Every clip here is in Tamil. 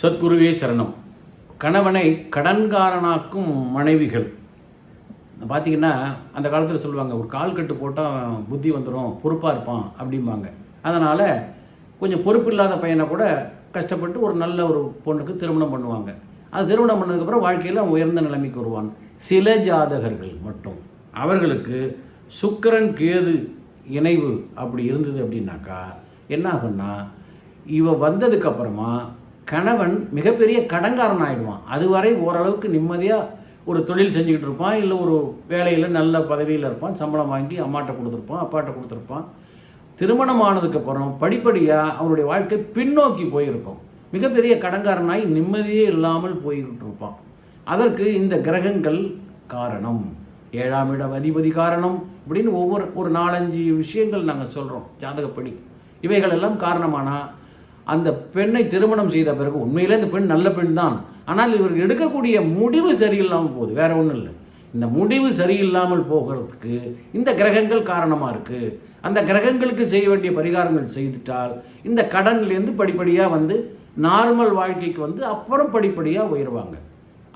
சத்குருவே சரணம். கணவனை கடன்காரனாக்கும் மனைவிகள் பார்த்திங்கன்னா, அந்த காலத்தில் சொல்லுவாங்க, ஒரு கால் கட்டு போட்டால் புத்தி வந்துடும், பொறுப்பாக இருப்பான் அப்படிம்பாங்க. அதனால் கொஞ்சம் பொறுப்பு இல்லாத பையனை கூட கஷ்டப்பட்டு ஒரு நல்ல ஒரு பொண்ணுக்கு திருமணம் பண்ணுவாங்க. அது திருமணம் பண்ணதுக்கப்புறம் வாழ்க்கையில் அவன் உயர்ந்த நிலைமைக்கு வருவான். சில ஜாதகர்கள் மட்டும் அவர்களுக்கு சுக்கிரன் கேது இணைவு அப்படி இருந்தது அப்படின்னாக்கா என்ன ஆகுன்னா, இவ வந்ததுக்கப்புறமா கணவன் மிகப்பெரிய கடன்காரன் ஆகிடுவான். அதுவரை ஓரளவுக்கு நிம்மதியாக ஒரு தொழில் செஞ்சுக்கிட்டு இருப்பான், இல்லை ஒரு வேலையில் நல்ல பதவியில் இருப்பான், சம்பளம் வாங்கி அம்மாட்ட கொடுத்துருப்பான், அப்பாட்ட கொடுத்துருப்பான். திருமணம் ஆனதுக்கப்புறம் படிப்படியாக அவனுடைய வாழ்க்கை பின்னோக்கி போயிருக்கும். மிகப்பெரிய கடன்காரனாய் நிம்மதியே இல்லாமல் போய்கிட்டு இருப்பான். அதற்கு இந்த கிரகங்கள் காரணம், 7ஆம் இட அதிபதி காரணம். இப்படின்னு ஒரு 4-5 விஷயங்கள் நாங்கள் சொல்கிறோம் ஜாதகப்படி. இவைகள் எல்லாம் காரணமானால் அந்த பெண்ணை திருமணம் செய்த பிறகு உண்மையிலே இந்த பெண் நல்ல பெண் தான், ஆனால் இவருக்கு எடுக்கக்கூடிய முடிவு சரியில்லாமல் போகுது. வேற ஒன்றும் இல்லை, இந்த முடிவு சரியில்லாமல் போகிறதுக்கு இந்த கிரகங்கள் காரணமாக இருக்குது. அந்த கிரகங்களுக்கு செய்ய வேண்டிய பரிகாரங்கள் செய்துட்டால் இந்த கடன்லேருந்து படிப்படியாக வந்து நார்மல் வாழ்க்கைக்கு வந்து அப்புறம் படிப்படியாக உயர்வாங்க.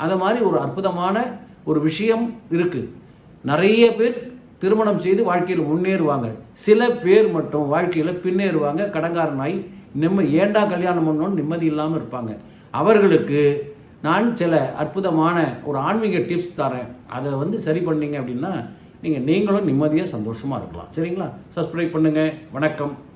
அது மாதிரி ஒரு அற்புதமான ஒரு விஷயம் இருக்குது. நிறைய பேர் திருமணம் செய்து வாழ்க்கையில் முன்னேறுவாங்க, சில பேர் மட்டும் வாழ்க்கையில் பின்னேறுவாங்க. கடன்காரனாய் ஏண்டா கல்யாணம் பண்ணணும்னு நிம்மதி இல்லாமல் இருப்பாங்க. அவர்களுக்கு நான் சில அற்புதமான ஒரு ஆன்மீக டிப்ஸ் தரேன். அதை வந்து சரி பண்ணீங்க அப்படின்னா நீங்களும் நிம்மதியாக சந்தோஷமாக இருக்கலாம். சரிங்களா? சப்ஸ்கிரைப் பண்ணுங்கள். வணக்கம்.